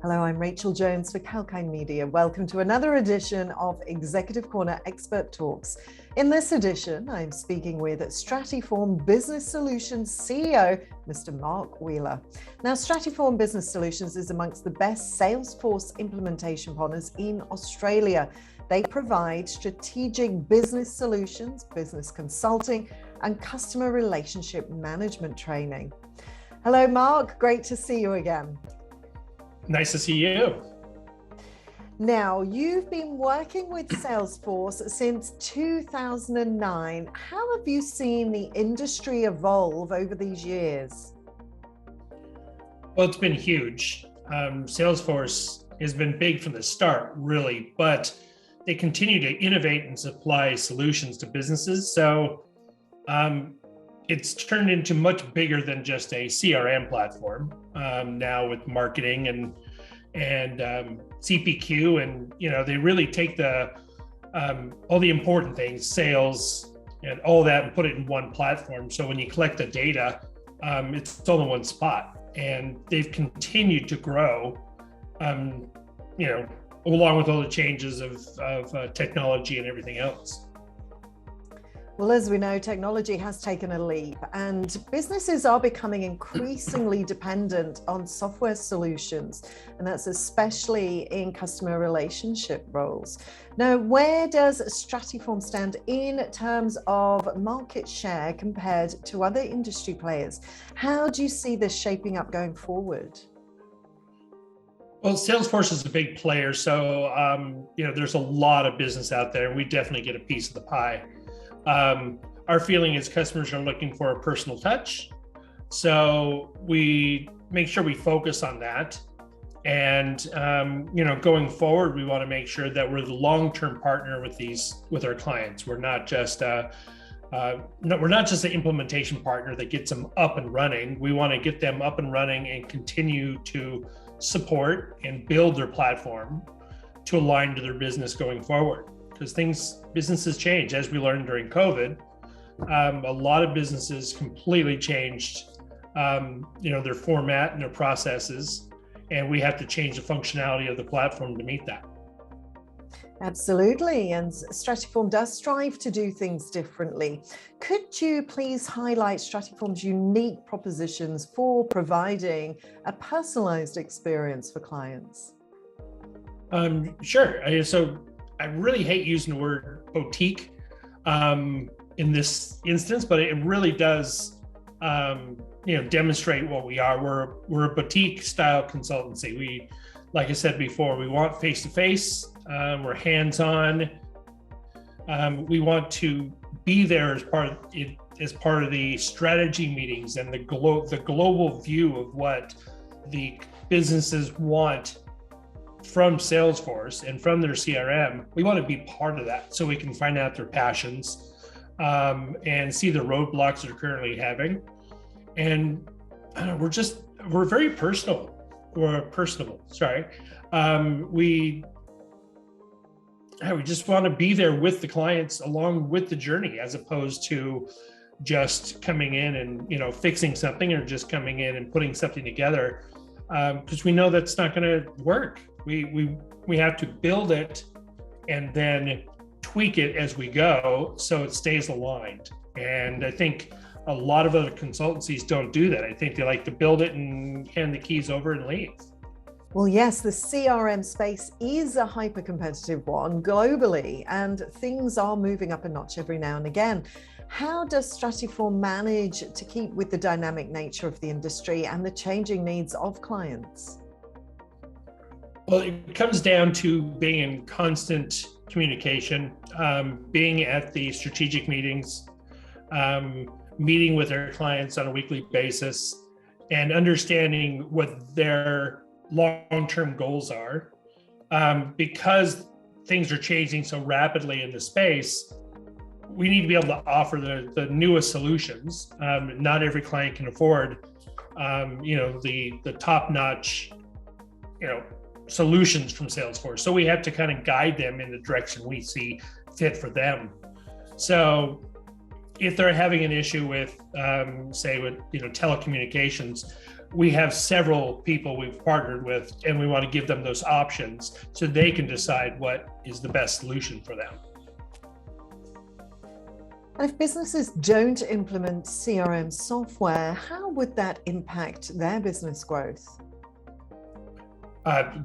Hello, I'm Rachel Jones for Kalkine Media. Welcome to another edition of Executive Corner Expert Talks. In this edition, I'm speaking with Stratiform Business Solutions CEO, Mr. Mark Wheeler. Now, Stratiform Business Solutions is amongst the best Salesforce implementation partners in Australia. They provide strategic business solutions, business consulting, and customer relationship management training. Hello, Mark. Great to see you again. Nice to see you. Now, you've been working with Salesforce since 2009. How have you seen the industry evolve over these years? Well, it's been huge. Salesforce has been big from the start, really, but they continue to innovate and supply solutions to businesses. So it's turned into much bigger than just a CRM platform now with marketing and CPQ, and they really take the all the important things, sales and all that, and put it in one platform. So when you collect the data, it's all in one spot, and they've continued to grow, along with all the changes of technology and everything else. Well, as we know, technology has taken a leap, and businesses are becoming increasingly dependent on software solutions, and that's especially in customer relationship roles. Now, where does Stratiform stand in terms of market share compared to other industry players? How do you see this shaping up going forward? Well, Salesforce is a big player, so there's a lot of business out there, and we definitely get a piece of the pie. Our feeling is customers are looking for a personal touch. So we make sure we focus on that. And, going forward, we want to make sure that we're the long-term partner with our clients. We're not just we're not just an implementation partner that gets them up and running. We want to get them up and running and continue to support and build their platform to align to their business going forward. Because businesses change, as we learned during COVID. A lot of businesses completely changed, their format and their processes, and we have to change the functionality of the platform to meet that. Absolutely, and Stratiform does strive to do things differently. Could you please highlight Stratiform's unique propositions for providing a personalized experience for clients? Sure. So I really hate using the word boutique in this instance, but it really does, demonstrate what we are. We're a boutique style consultancy. We, like I said before, we want face-to-face. We're hands-on. We want to be there as part of the strategy meetings and the global view of what the businesses want from Salesforce and from their CRM. We want to be part of that so we can find out their passions and see the roadblocks they're currently having. And we're very personal. We're personable, sorry. We just want to be there with the clients along with the journey, as opposed to just coming in and fixing something, or just coming in and putting something together, because we know that's not going to work. We have to build it and then tweak it as we go so it stays aligned. And I think a lot of other consultancies don't do that. I think they like to build it and hand the keys over and leave. Well, yes, the CRM space is a hyper-competitive one globally, and things are moving up a notch every now and again. How does Stratiform manage to keep with the dynamic nature of the industry and the changing needs of clients? Well, it comes down to being in constant communication, being at the strategic meetings, meeting with our clients on a weekly basis, and understanding what their long-term goals are. Because things are changing so rapidly in the space, we need to be able to offer the newest solutions. Not every client can afford, the top-notch, solutions from Salesforce. So we have to kind of guide them in the direction we see fit for them. So if they're having an issue with, say, with telecommunications, we have several people we've partnered with, and we want to give them those options so they can decide what is the best solution for them. And if businesses don't implement CRM software, how would that impact their business growth? I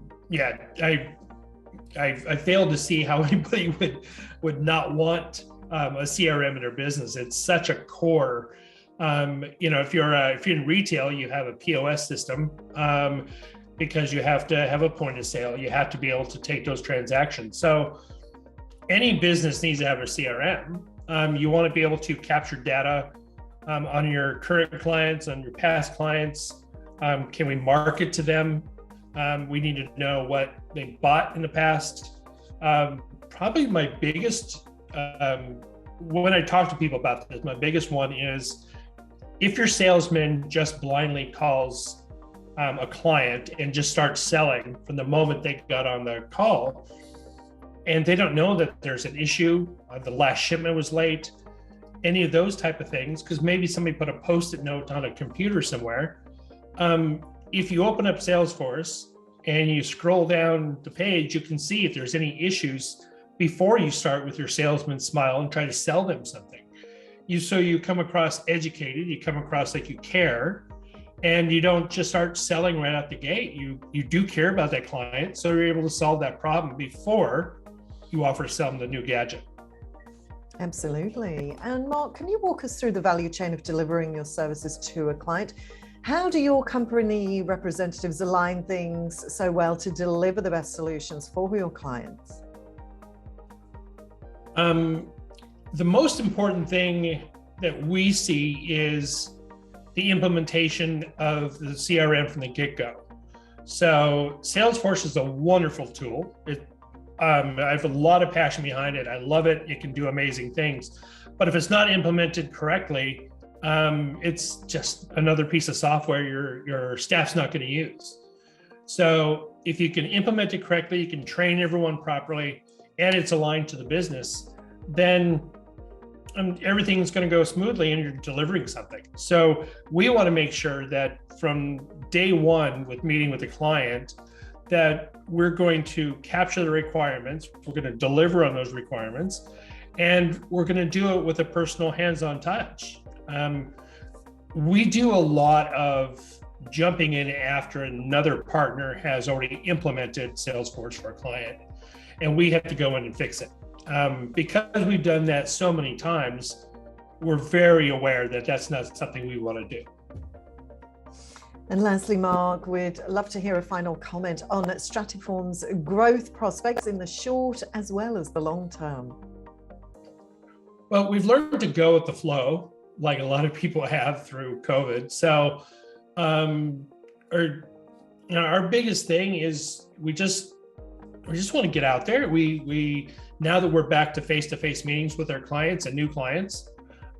failed to see how anybody would not want a CRM in their business. It's such a core. If you're in retail, you have a POS system because you have to have a point of sale. You have to be able to take those transactions. So any business needs to have a CRM. You want to be able to capture data on your current clients, on your past clients. Can we market to them? We need to know what they bought in the past. Probably my biggest, when I talk to people about this, my biggest one is if your salesman just blindly calls a client and just starts selling from the moment they got on the call, and they don't know that there's an issue, the last shipment was late, any of those type of things, because maybe somebody put a Post-it note on a computer somewhere. If you open up Salesforce and you scroll down the page, you can see if there's any issues before you start with your salesman smile and try to sell them something. So you come across educated, you come across like you care, and you don't just start selling right out the gate. You do care about that client, so you're able to solve that problem before you offer to sell them the new gadget. Absolutely. And Mark, can you walk us through the value chain of delivering your services to a client? How do your company representatives align things so well to deliver the best solutions for your clients? The most important thing that we see is the implementation of the CRM from the get-go. So Salesforce is a wonderful tool. I have a lot of passion behind it. I love it. It can do amazing things. But if it's not implemented correctly, it's just another piece of software your staff's not going to use. So if you can implement it correctly, you can train everyone properly, and it's aligned to the business, then everything's going to go smoothly and you're delivering something. So we want to make sure that from day one with meeting with the client, that we're going to capture the requirements, we're going to deliver on those requirements, and we're going to do it with a personal hands-on touch. We do a lot of jumping in after another partner has already implemented Salesforce for a client, and we have to go in and fix it. Because we've done that so many times, we're very aware that that's not something we want to do. And lastly, Mark, we'd love to hear a final comment on Stratiform's growth prospects in the short as well as the long term. Well, we've learned to go with the flow, like a lot of people have through COVID. So our biggest thing is we just want to get out there. We now that we're back to face-to-face meetings with our clients and new clients,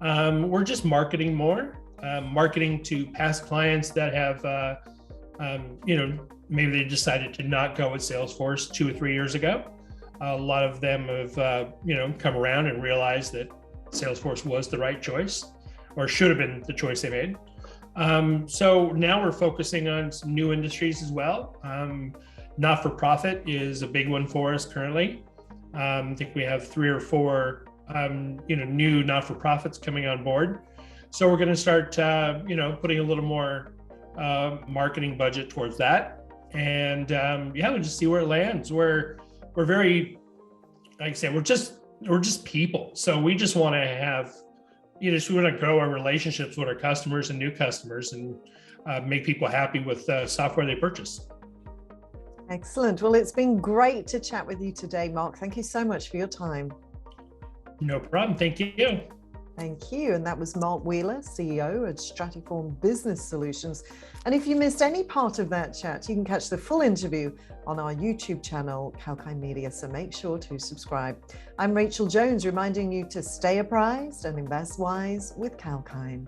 we're just marketing more, marketing to past clients that have, maybe they decided to not go with Salesforce 2 or 3 years ago. A lot of them have, come around and realized that Salesforce was the right choice, or should have been the choice they made. So now we're focusing on some new industries as well. Not-for-profit is a big one for us currently. I think we have 3 or 4, new not-for-profits coming on board. So we're going to start, putting a little more marketing budget towards that, and we'll just see where it lands. We're very, like I said, we're just people. So we just want to have, we want to grow our relationships with our customers and new customers, and make people happy with the software they purchase. Excellent. Well, it's been great to chat with you today, Mark. Thank you so much for your time. No problem. Thank you. Thank you. And that was Mark Wheeler, CEO at Stratiform Business Solutions. And if you missed any part of that chat, you can catch the full interview on our YouTube channel, Kalkine Media. So make sure to subscribe. I'm Rachel Jones, reminding you to stay apprised and invest wise with Kalkine.